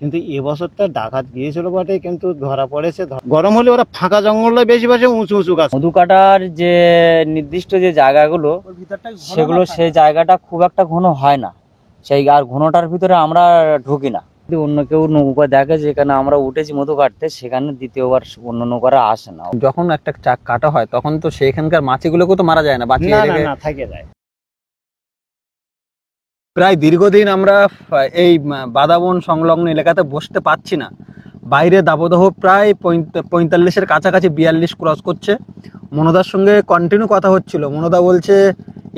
কিন্তু এবছরটা ডাকাত গিয়েছিল বটে, কিন্তু ধরা পড়েছে। গরম হলে ওরা ফাঁকা জঙ্গলে বেশি বসে, উঁচু উঁচু গাছ। মধু কাটার যে নির্দিষ্ট যে জায়গাগুলো, সেগুলো সেই জায়গাটা খুব একটা ঘন হয় না। সেই আর ঘনটার ভিতরে আমরা ঢুকি না। যদি অন্য কেউ নৌকা দেখে যেখানে আমরা উঠেছি মধু কাটতে, সেখানে দ্বিতীয়বার অন্য নৌকারা আসে না। যখন একটা চাক কাটা হয় তখন তো সেইখানকার মাছিগুলোকে তো মারা যায় না, বাঁচিয়ে না না রেখে না, থাকে যায়। প্রায় দীর্ঘদিন আমরা এই বাদাবন সংলগ্ন এলাকাতে বসতে পারছি না। বাইরে দাবদাহ প্রায় 45-এর কাছাকাছি, 42 ক্রস করছে। মনোদার সঙ্গে কন্টিনিউ কথা হচ্ছিল। মনোদা বলছে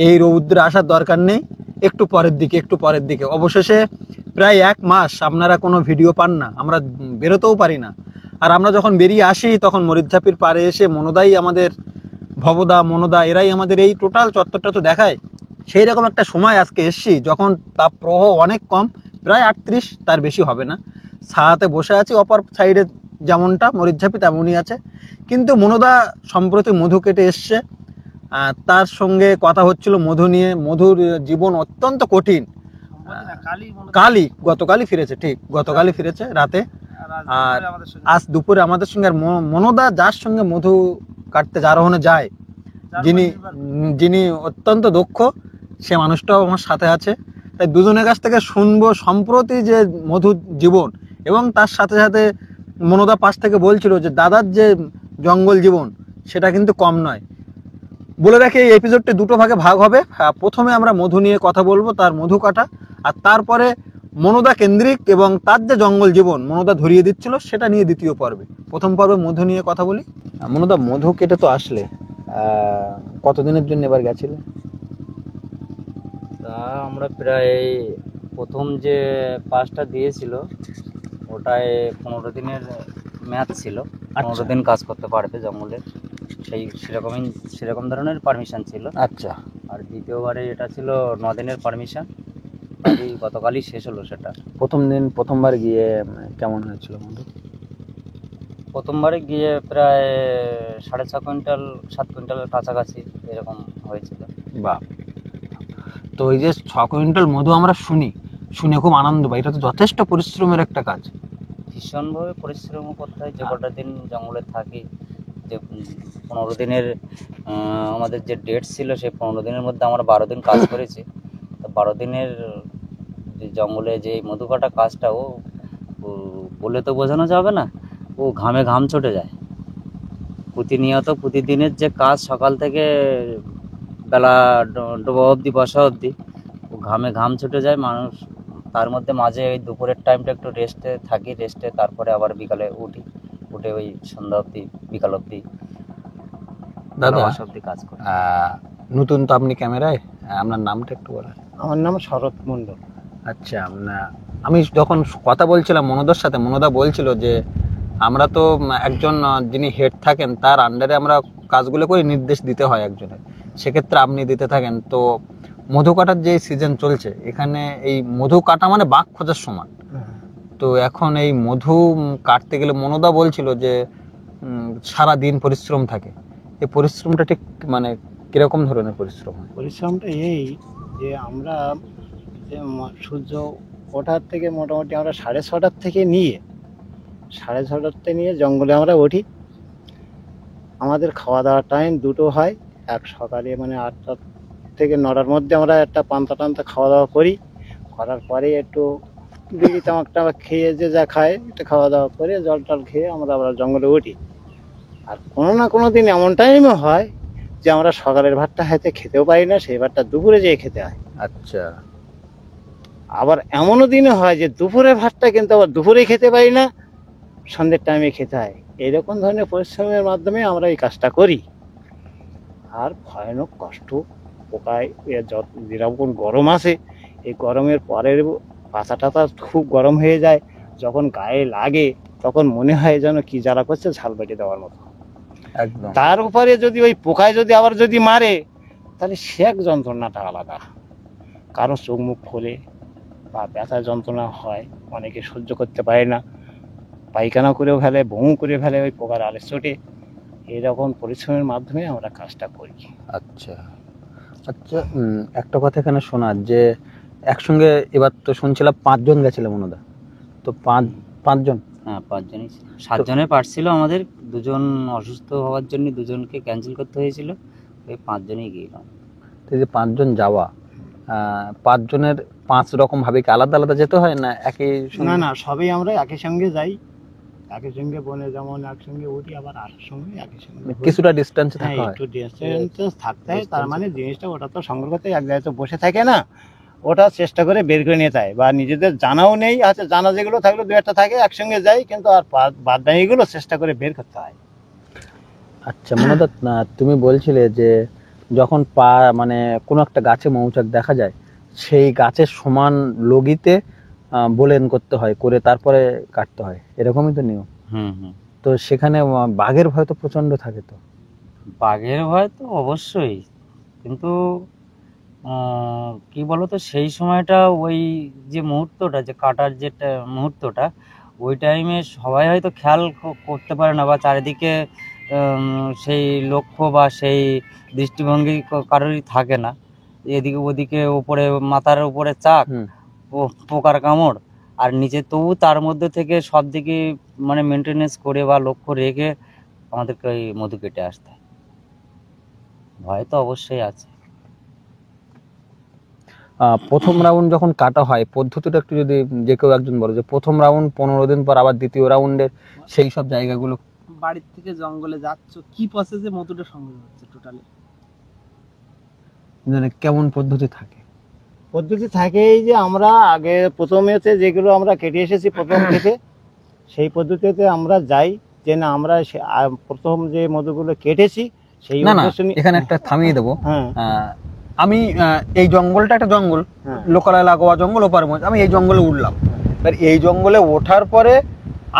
এই রৌদ্রে আসার দরকার নেই, একটু পরের দিকে। অবশেষে প্রায় 1 মাস আপনারা কোনো ভিডিও পান না, আমরা বেরোতেও পারি না। আর আমরা যখন বেরিয়ে আসি তখন মরিচঝাপির পাড়ে এসে মনোদাই আমাদের, ভবদা মনোদা এরাই আমাদের এই টোটাল চত্বরটা তো দেখায়। সেই রকম একটা সময় আজকে এসছি যখন তাপ প্রবাহ অনেক কম, প্রায় 38, তার বেশি হবে না। ছায়াতে বসে আছি, অপর সাইডে যেমনটা মরিচঝাপি তেমনই আছে। কিন্তু মনোদা সম্প্রতি মধু কেটে এসছে, তার সঙ্গে কথা হচ্ছিল মধু নিয়ে। মধুর জীবন অত্যন্ত কঠিন। গতকালই ফিরেছে, ঠিক গতকালই ফিরেছে রাতে। আর আজ দুপুরে আমাদের সঙ্গে। আর মনোদা যার সঙ্গে মধু কাটতে আরোহণে যায়, যিনি অত্যন্ত দক্ষ, সে মানুষটাও আমার সাথে আছে। তাই দুজনের কাছ থেকে শুনবো সম্প্রতি যে মধুর জীবন, এবং তার সাথে সাথে মনোদা পাশ থেকে বলছিল যে দাদার যে জঙ্গল জীবন সেটা কিন্তু কম নয়। বলে রাখি এই এপিসোডটি 2টো ভাগে ভাগ হবে। প্রথমে আমরা মধু নিয়ে কথা বলবো, তার মধু কাটা, আর তারপরে মনোদা কেন্দ্রিক এবং তার যে জঙ্গল জীবন মনোদা ধরিয়ে দিচ্ছিল সেটা নিয়ে দ্বিতীয় পর্বে। প্রথম পর্বে মধু নিয়ে কথা বলি। মনোদা, মধু কেটে তো আসলে, কতদিনের জন্য এবার গেছিলে? তা আমরা প্রায় প্রথম যে পাসটা দিয়েছিল ওটায় 15 দিনের মেয়াদ ছিল। 15 দিন কাজ করতে পারবে জঙ্গলে, সেরকম ধরনের পারমিশন ছিল। আচ্ছা। আর দ্বিতীয়বারে এটা ছিল 9 দিনের পারমিশন, গতকালই শেষ হলো সেটা। প্রথমবার গিয়ে কেমন হয়েছিল বন্ধু? প্রথমবারে গিয়ে প্রায় 6.5 কুইন্টাল 7 কুইন্টালের কাছাকাছি এরকম হয়েছিল। বাহ। তো এই যে 6 কুইন্টাল মধু আমরা শুনে খুব আনন্দ পাই। এটা তো যথেষ্ট পরিশ্রমের একটা কাজ। ভীষণভাবে পরিশ্রম করতে হয়। যে কটা দিন জঙ্গলে থাকি, যে 15 দিনের আমাদের যে ডেট ছিল, সেই 15 দিনের মধ্যে আমরা 12 দিন কাজ করেছি। তো 12 দিনের যে জঙ্গলে যে মধু কাটা কাজটা, ও বলে তো বোঝানো যাবে না। ও ঘামে ঘাম ছুটে যায়। প্রতিদিনের যে কাজ, সকাল থেকে বেলা ডোবা অবধি, বসা অবধি, ও ঘামে ঘাম ছুটে যায় মানুষ। তার মধ্যে মাঝে ওই দুপুরের টাইমটা একটু রেস্টে থাকি, তারপরে আবার বিকালে উঠে ওই সন্ধ্যা অবধি, বিকাল অবধি, দাদা অবধি কাজ করি। নতুন তো আপনি ক্যামেরায়, আপনার নামটা একটু বলেন। আমার নাম শরৎ মণ্ডল। আচ্ছা। আমি যখন কথা বলছিলাম মনোদার সাথে, মনোদা বলছিল যে আমরা তো একজন যিনি হেড থাকেন তার আন্ডারে আমরা কাজগুলো করে নির্দেশ দিতে হয় একজনের। সেক্ষেত্রে আপনি দিতে থাকেন। তো মধু কাটার যে সিজন চলছে, এখানে এই মধু কাটা মানে বাঘ খোঁজার সমান। তো এখন এই মধু কাটতে গেলে মনোদা বলছিল যে সারা দিন পরিশ্রম থাকে। এই পরিশ্রমটা ঠিক মানে কিরকম ধরনের পরিশ্রম হয়? পরিশ্রমটা এই যে আমরা যে সূর্য ওঠার থেকে মোটামুটি আমরা 6:30 থেকে নিয়ে 6:30 নিয়ে জঙ্গলে আমরা উঠি। আমাদের খাওয়া দাওয়ার টাইম দুটো হয়। এক সকালে মানে 8টা থেকে 9টার মধ্যে আমরা একটা পান্তা খাওয়া দাওয়া করি। করার পরে একটু বিড়ি তামাকটা খেয়ে যে যা খায়, একটু খাওয়া দাওয়া করে জল টল খেয়ে আমরা আবার জঙ্গলে উঠি। আর কোনো না কোনো দিন এমন টাইমও হয় যে আমরা সকালের ভাতটা হাতে খেতেও পারি না, সেই ভাতটা দুপুরে যেয়ে খেতে হয়। আচ্ছা। আবার এমনও দিনও হয় যে দুপুরের ভাতটা কিন্তু আবার দুপুরেই খেতে পারি না, সন্ধ্যের টাইমে খেতে হয়। এইরকম ধরনের পরিশ্রমের মাধ্যমে আমরা এই কাজটা করি। আর ভয়ানক কষ্ট, পোকায় যেরকম গরম আসে, এই গরমের পরের পাতা টাতা খুব গরম হয়ে যায়। যখন গায়ে লাগে তখন মনে হয় যেন কি জ্বালা করছে, ঝাল বেটে দেওয়ার মতো। একদম। তার উপরে যদি ওই পোকায় আবার মারে, তাহলে সে এক যন্ত্রণাটা আলাদা। কারো চোখ মুখ ফোলে বা ব্যথা যন্ত্রণা হয়, অনেকে সহ্য করতে পারে না, পায়খানা করেও ফেলে, বমি করে ফেলে ওই পোকার আলে চোটে। এরকম পরিশ্রমের মাধ্যমে আমরা কাজটা করি। আচ্ছা। একটা কথা এখানে শোনার যে একসঙ্গে এবার তো শুনছিলাম 5 জন গেছিল মনোদা। তো পাঁচজন? হ্যাঁ 5 জনই ছিল। 7 জনের পারছিল, আমাদের 2 জন অসুস্থ হওয়ার জন্য 2 জনকে ক্যান্সেল করতে হয়েছিল, ওই 5 জনই গিয়েছিলাম। তো এই যে 5 জন যাওয়া, 5 জনের 5 রকম ভাবে কি আলাদা আলাদা যেতে হয় না একই সঙ্গে? না না, সবই আমরা একই সঙ্গে যাই, একই সঙ্গে বনে যেমন একসঙ্গে উঠি, আবার আসার সময় একই সঙ্গে হই। কিছুটা ডিস্টেন্সে হ্যাঁ, থাকা হয়। একটু ডিস্টেন্স থাকতে হয়। তার মানে জিনিসটা ওটা তো সংগ্রহ করতে এক জায়গায় তো বসে থাকে না, ওটা চেষ্টা করে বের করে নিতে হয়। বা নিজেদের জানাও নেই, আচ্ছা জানা যেগুলো থাকলে 2-1টা থাকে, একসঙ্গে যাই, কিন্তু আর বাদ বাকিগুলো চেষ্টা করে বের করতে হয়। আচ্ছা মনোদা, তুমি বলছিলে যে যখন মানে কোনো একটা গাছে মৌচাক দেখা যায়, সেই গাছের সমান লগিতে বোলেন করতে হয়, করে তারপরে কাটতে হয়, এরকমই তো নিয়ম। হুম। তো সেখানে বাঘের ভয় তো প্রচন্ড থাকে। তো বাঘের ভয় তো অবশ্যই, কিন্তু কি বলতো, সেই সময়টা ওই যে মুহূর্তটা, যে কাটার যেটা মুহূর্তটা, ওই টাইমে সবাই হয়তো খেয়াল করতে পারে না, বা চারিদিকে সেই লক্ষ্য বা সেই দৃষ্টিভঙ্গি কারোরই থাকে না। এদিকে ওদিকে উপরে মাথার উপরে চাক, পোকার কামড়, আর নিচে তবু তার মধ্যে থেকে সব দিকে মানে মেনটেনেন্স করে বা লক্ষ্য রেখে আমাদেরকে ওই মধু কেটে আসতে হয়। ভয় তো অবশ্যই আছে। প্রথম রাউন্ড যখন কাটা হয়, পদ্ধতিটা একটু যদি যে কেউ একজন বলো, যে প্রথম রাউন্ড 15 দিন পর আবার দ্বিতীয় রাউন্ডের সেই সব জায়গাগুলো। বাড়ির থেকে জঙ্গলে যাচ্ছ, কি প্রসেসে মধুটা সংগ্রহ হচ্ছে টোটালি? মানে কেমন পদ্ধতি থাকে? পদ্ধতি থাকে এই যে আমরা আগে প্রথমেতে যেগুলো আমরা কেটে এসেছি প্রথম থেকে, সেই পদ্ধতিতে আমরা যাই, যে না আমরা প্রথম যে মধুগুলো কেটেছি সেই না, এখানে একটা থামিয়ে দেবো। হ্যাঁ, আমি এই জঙ্গলটা একটা জঙ্গল, হ্যাঁ, লোকালয় লাগোয়া জঙ্গল, ওপারে আমি এই জঙ্গলে উঠলাম, এবার এই জঙ্গলে ওঠার পরে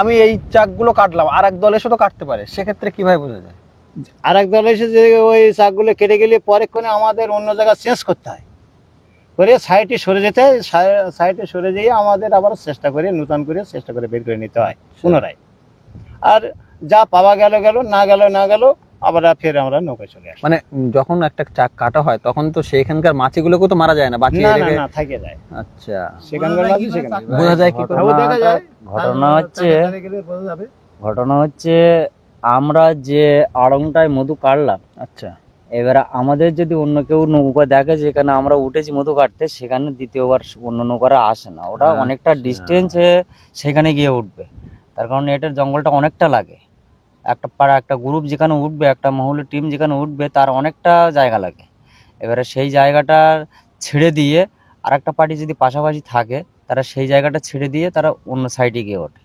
আমি এই চাকগুলো কাটলাম, আর এক দল এসে তো কাটতে পারে, সেক্ষেত্রে কিভাবে বোঝা যায়? আর এক দল এসে যে ওই চাকগুলো কেটে গেলে পরেক্ষণে আমাদের অন্য জায়গা চেঞ্জ করতে হয়, করে সাইডে সরে যেতে হয়, সাইডে সরে যেয়ে আমাদের আবার চেষ্টা করে নতুন করে চেষ্টা করে বের করে নিতে হয় পুনরায়। আর যা পাওয়া গেল না গেল আবার ফের আমরা নৌকায় চলে আসি। মানে যখন একটা চাক কাটা হয় তখন তো সেইখানকার মাছিগুলোকে তো মারা যায় না, বাঁচিয়ে রেখে না থেকে যায়। আচ্ছা, সেখানকার মাছি সেখানে বোঝা যায় কি করে? দেখা যায়। ঘটনা হচ্ছে আমরা যে আড়ংটায় মধু কাটলাম, আচ্ছা, এবার আমাদের যদি অন্য কেউ নৌকা দেখে যেখানে আমরা উঠেছি মধু কাটতে, সেখানে দ্বিতীয়বার অন্য নৌকারা আসে না, ওটা অনেকটা ডিস্টেন্সে সেখানে গিয়ে উঠবে। তার কারণে এটার জঙ্গলটা অনেকটা লাগে, একটা পাড়া একটা গ্রুপ যেখানে উঠবে, একটা মহলের টিম যেখানে উঠবে, তার অনেকটা জায়গা লাগে। এবারে সেই জায়গাটা ছেড়ে দিয়ে আর একটা পার্টি যদি পাশাপাশি থাকে, তারা সেই জায়গাটা ছেড়ে দিয়ে তারা অন্য সাইডে গিয়ে ওঠে।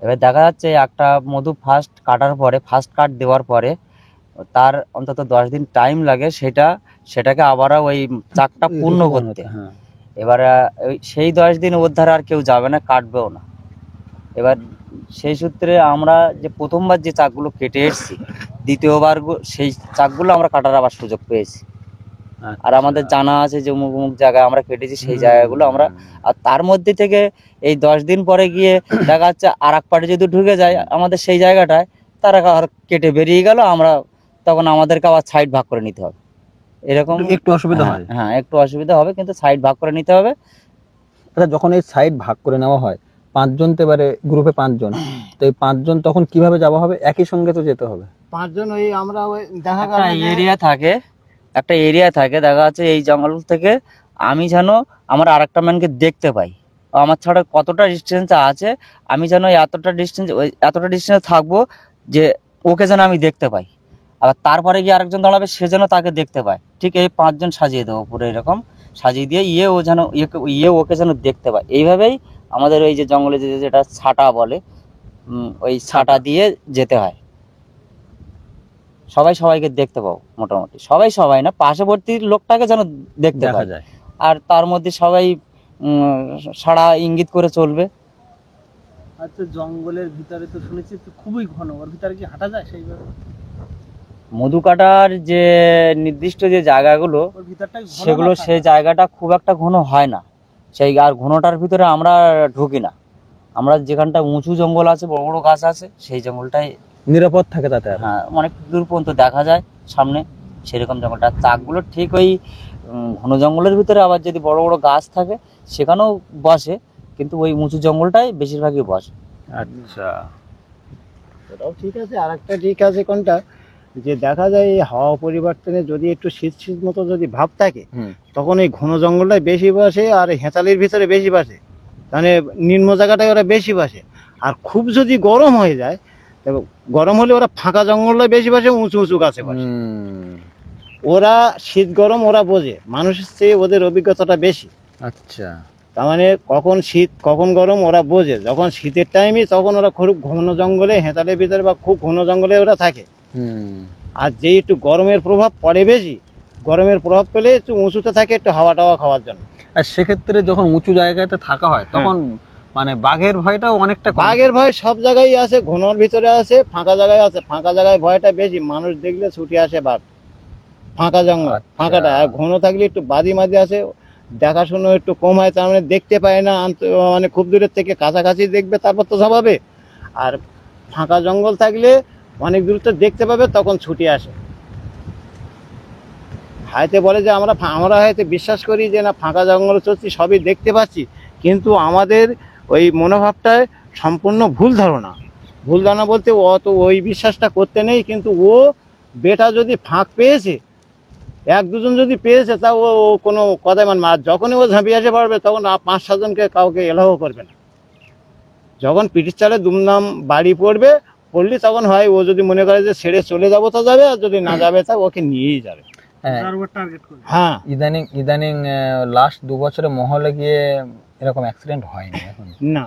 এবার দেখা যাচ্ছে একটা মধু ফার্স্ট কাটার পরে, ফার্স্ট কাট দেওয়ার পরে তার অন্তত 10 দিন টাইম লাগে সেটাকে আবার ওই চাকটা পূর্ণ করতে। এবার সেই 10 দিন ওর ধারে আর কেউ যাবে না, কাটবেও না। এবার সেই সূত্রে আমরা যে প্রথমবার যে চাকগুলো কেটে এসেছি, দ্বিতীয়বার সেই চাকগুলো আমরা কাটার আবার সুযোগ পেয়েছি। আর আমাদের জানা আছে যে অমুক অমুক জায়গায় আমরা কেটেছি, সেই জায়গাগুলো আমরা, আর তার মধ্যে থেকে এই 10 দিন পরে গিয়ে দেখা যাচ্ছে আর এক পার্টি যদি ঢুকে যায় আমাদের সেই জায়গাটায়, তারা আর কেটে বেরিয়ে গেল, আমরা তখন আমাদেরকে আবার সাইড ভাগ করে নিতে হবে। এরকম একটু অসুবিধা হয়। হ্যাঁ, একটু অসুবিধা হবে, কিন্তু সাইড ভাগ করে নিতে হবে। আচ্ছা, যখন এই সাইড ভাগ করে নেওয়া হয় 5 জন, তো এবারে গ্রুপে 5 জন, তো এই 5 জন তখন কিভাবে যাওয়া হবে? একই সঙ্গে তো যেতে হবে 5 জন। ওই আমরা ওই দেখা গেল একটা এরিয়া থাকে, দেখা যাচ্ছে এই জঙ্গল থেকে আমি যেন আমার আরেকটা ম্যানকে দেখতে পাই, আমার ছাড়া কতটা ডিস্টেন্স আছে, আমি যেন এতটা ডিস্টেন্সে থাকবো যে ওকে যেন আমি দেখতে পাই, আবার তারপরে গিয়ে আরেকজন দাঁড়াবে, সে যেন তাকে দেখতে পায়। ঠিক এই 5 জন সাজিয়ে দেবো পুরো এরকম সাজিয়ে দিয়ে ওকে যেন দেখতে পায়। এইভাবেই আমাদের ওই যে জঙ্গলে যেটা ছাটা বলে, ওই ছাটা দিয়ে যেতে হয়। সবাইকে দেখতে পাবো, মোটামুটি সবাই না, পার্শ্ববর্তী লোকটাকে যেন দেখতে পাওয়া যায়, আর তার মধ্যে সবাই সাড়া ইঙ্গিত করে চলবে। আচ্ছা, জঙ্গলের ভিতরে তো শুনেছি খুবই ঘন, ওর ভিতরে কি হাঁটা যায় সেইভাবে? মধু কাটার যে নির্দিষ্ট যে জায়গাগুলো, সেগুলো সেই জায়গাটা খুব একটা ঘন হয় না, সেই আর ঘনটার ভিতরে আমরা ঢুকি না। আমরা যেখানটা উঁচু জঙ্গল আছে, বড় বড় গাছ আছে, সেই জঙ্গলটাই নিরাপদ থাকে তাতে। হ্যাঁ, অনেক দূর পর্যন্ত দেখা যায় সামনে, সেরকম জঙ্গলটা। চাকগুলো ঠিক ওই ঘন জঙ্গলের ভিতরে, আবার যদি বড় বড় গাছ থাকে সেখানেও বসে, কিন্তু ওই উঁচু জঙ্গলটাই বেশিরভাগই বসে। আচ্ছা, ওটাও ঠিক আছে। আর একটা ঠিক আছে কোনটা, যে দেখা যায় এই হাওয়া পরিবর্তনে যদি একটু শীত শীত মতো যদি ভাব থাকে, হুম। তখন এই ঘন জঙ্গলটাই বেশি বসে আর হেঁচালির ভিতরে বেশি বসে, মানে নিম্ন জায়গাটায় ওরা বেশি বসে। আর খুব যদি গরম হয়ে যায়, তবে গরম হলে ওরা ফাঁকা জঙ্গলটায় বেশি বসে, উঁচু উঁচু গাছে বসে। ওরা শীত গরম ওরা বোঝে, মানুষের চেয়ে ওদের অভিজ্ঞতাটা বেশি। আচ্ছা, তার মানে কখন শীত কখন গরম ওরা বোঝে। যখন শীতের টাইমে তখন ওরা খুব ঘন জঙ্গলে হেঁচালের ভিতরে বা খুব ঘন জঙ্গলে ওরা থাকে। আর যেই একটু গরমের প্রভাব পড়ে বেশি, গরমের প্রভাব পেলে একটু উঁচুতে থাকে একটু হাওয়া টাওয়া খাওয়ার জন্য। আর সেক্ষেত্রে যখন উঁচু জায়গাতে থাকা হয় তখন মানে বাঘের ভয়টাও অনেকটা কম। বাঘের ভয় সব জায়গায় আছে, ঘনর ভিতরে আছে, ফাঁকা জায়গায় আছে। ফাঁকা জায়গায় ভয়টা বেশি, মানুষ দেখলে ছুটে আসে বাঘ। ফাঁকা জঙ্গল আচ্ছা। ফাঁকাটা, আর ঘন থাকলে একটু বাদি মাদি আছে, দেখাশুনো একটু কম হয়, তার মানে দেখতে পায় না, মানে খুব দূরের থেকে কাছাকাছি দেখবে তারপর তো স্বভাবে। আর ফাঁকা জঙ্গল থাকলে অনেক দূরত্ব দেখতে পাবে, তখন ছুটে আসে। হাইতে বলে যে আমরা হয়তো বিশ্বাস করি যে না ফাঁকা জঙ্গলে চলছি, সবই দেখতে পাচ্ছি, কিন্তু আমাদের ওই মনোভাবটায় সম্পূর্ণ ভুল ধারণা। ভুল ধারণা বলতে অত ওই বিশ্বাসটা করতে নেই, কিন্তু ও বেটা যদি ফাঁক পেয়েছে, এক দুজন যদি পেয়েছে, তা ও কোনো কথাই মানবে না। আর যখনই ও ঝাঁপিয়ে আসে পারবে, তখন 5-7 জনকে কাউকে এলাও করবে না। যখন পিঠির চালে দুমদাম বাড়ি পড়বে, তখন হয় ও যদি মনে করে যে ছেড়ে চলে যাবো তো যাবে, আর যদি না যাবে তা ওকে নিয়েই যাবে। হ্যাঁ, ইদানিং লাস্ট 2 বছরে মহলে গিয়ে এরকম অ্যাক্সিডেন্ট হয়নি এখন। না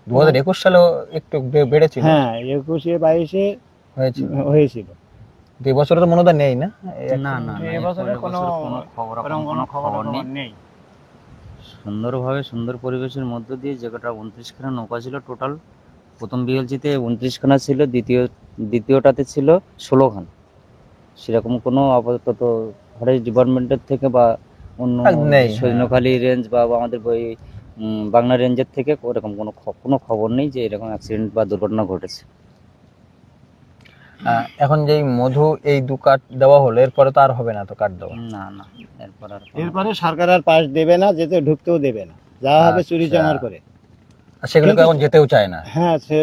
2021 সালে একটু বেড়েছিল। হ্যাঁ 21-22 হয়েছিল। এবছরে তো মনে হয় নেই না? না না, এবছরে কোনো খবর নেই। সুন্দরভাবে সুন্দর পরিবেশের মধ্য দিয়ে যেটা 29খানা নৌকা ছিল টোটাল, প্রথম বিএলজিতে 29খানা ছিল, দ্বিতীয়টাতে ছিল 16খানা। সেরকম কোনো আপাতত ফরেস্ট ডিপার্টমেন্টের থেকে বা অন্য নেই, সৈন্যখালী রেঞ্জ বা আমাদের ওই বাংলা রেঞ্জের থেকে ওরকম কোনো খবর নেই যে এরকম অ্যাক্সিডেন্ট বা দুর্ঘটনা ঘটেছে। এখন যেই মধু এই 2 কাঠ দেওয়া হলো, এরপরে তো আর হবে না তো কাঠ দেওয়া? না না, এরপরে সরকার আর পাস দেবে না, যেতে ঢুকতেও দেবে না, যা হবে চুরি চামার করে। আর সেগুলোকে এখন যেতেও চায় না। হ্যাঁ, সে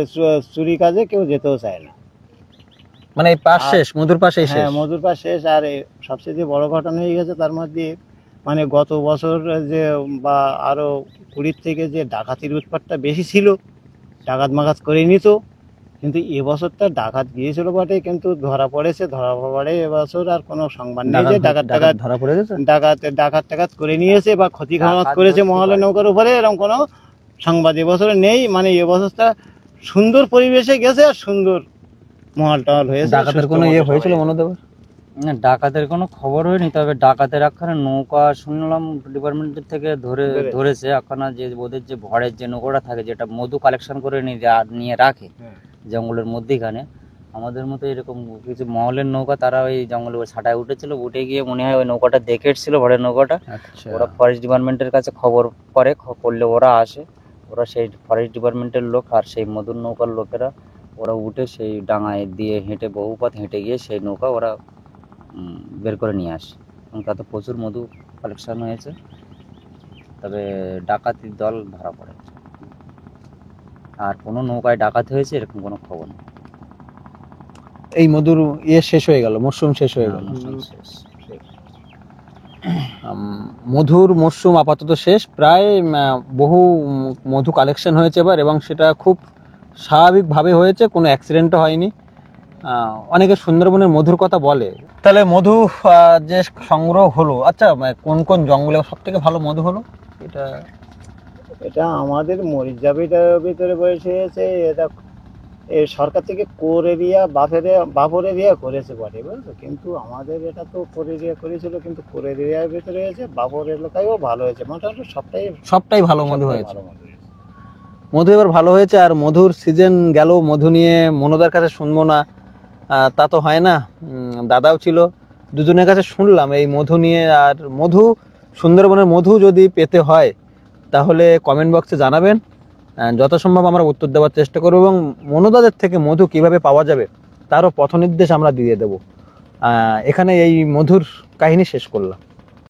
চুরি কাজে কেউ যেতেও চায় না। মানে এই পাশ শেষ, মধুর পাশেই শেষ। হ্যাঁ, মধুর পাশ শেষ। আর সবচেয়ে বড় ঘটনা হয়ে গেছে তার মধ্যে, মানে গত বছর যে বা আরো 20 থেকে যে ডাকাতির উৎপাতটা বেশি ছিল, ডাকাত মাকাত করে নিত, কিন্তু এবছরটা ডাকাত গিয়েছিল বটে, কিন্তু ধরা পড়ে এবছর আর কোনো সংবাদ নেই যে ডাকাত ধরা পড়ে গেছে। ডাকাত করে নিয়েছে বা ক্ষতি খারাপ করেছে মহলে নৌকার উপরে, এরকম কোনো সংবাদ এবছরে নেই। মানে এবছরটা সুন্দর পরিবেশে গেছে আর সুন্দর মহল টহল হয়েছে। ডাকাতের কোনো হয়েছিল মনোদেবের? না, ডাকাতের কোনো খবর হয়নি, তবে ডাকাতের একখানা নৌকা শুনলাম ডিপার্টমেন্টের থেকে ধরেছে একখানা, যে ওদের যে ভরের যে নৌকাটা থাকে, যেটা মধু কালেকশন করে নিয়ে রাখে জঙ্গলের মধ্যেখানে, আমাদের মতো এরকম কিছু মহলের নৌকা, তারা ওই জঙ্গলে ছাটায় উঠেছিল, উঠে গিয়ে মনে হয় ওই নৌকাটা দেখে এসেছিল, ভরের নৌকাটা। ওরা ফরেস্ট ডিপার্টমেন্টের কাছে খবর করলে ওরা আসে, ওরা সেই ফরেস্ট ডিপার্টমেন্টের লোক আর সেই মধুর নৌকার লোকেরা ওরা উঠে সেই ডাঙায় দিয়ে হেঁটে বহুপথ হেঁটে গিয়ে সেই নৌকা ওরা বের করে নিয়ে আসে, এবং তাতে প্রচুর মধু কালেকশন হয়েছে। তবে ডাকাতির দল ধরা পড়ে, আর কোনো নৌকায় ডাকাতি হয়েছে এরকম কোনো খবর নেই। এই মধুর শেষ হয়ে গেল, মরশুম শেষ হয়ে গেল। মধুর মরশুম আপাতত শেষ, প্রায় বহু মধু কালেকশন হয়েছে এবার, এবং সেটা খুব স্বাভাবিকভাবে হয়েছে, কোনো অ্যাক্সিডেন্টও হয়নি। অনেকে সুন্দরবনের মধুর কথা বলে। তাহলে মধু যে সংগ্রহ হলো, আচ্ছা কোন কোন জঙ্গলে সব থেকে ভালো মধু হলো? এটা আমাদের মরিচজাবিটার ভিতরে বসেছে। এটা সরকার থেকে কোর এরিয়া বাফর এরিয়া করেছে বটে, বুঝলো, কিন্তু আমাদের এটা তো কোর এরিয়া করেছিল, কিন্তু কোর এরিয়ার ভিতরে হয়েছে, বাফর এলাকায়ও ভালো হয়েছে, মোটামুটি সবটাই ভালো মধু হয়েছে। মধু এবার ভালো হয়েছে। আর মধুর সিজন গেল, মধু নিয়ে মনোদার কাছে শুনবো না তা তো হয় না, দাদাও ছিল, দুজনের কাছে শুনলাম এই মধু নিয়ে। আর মধু, সুন্দরবনের মধু যদি পেতে হয় তাহলে কমেন্ট বক্সে জানাবেন, যথাসম্ভব আমরা উত্তর দেওয়ার চেষ্টা করব, এবং মনোদাদের থেকে মধু কিভাবে পাওয়া যাবে তারও পথনির্দেশ আমরা দিয়ে দেব। এখানে এই মধুর কাহিনী শেষ করলাম।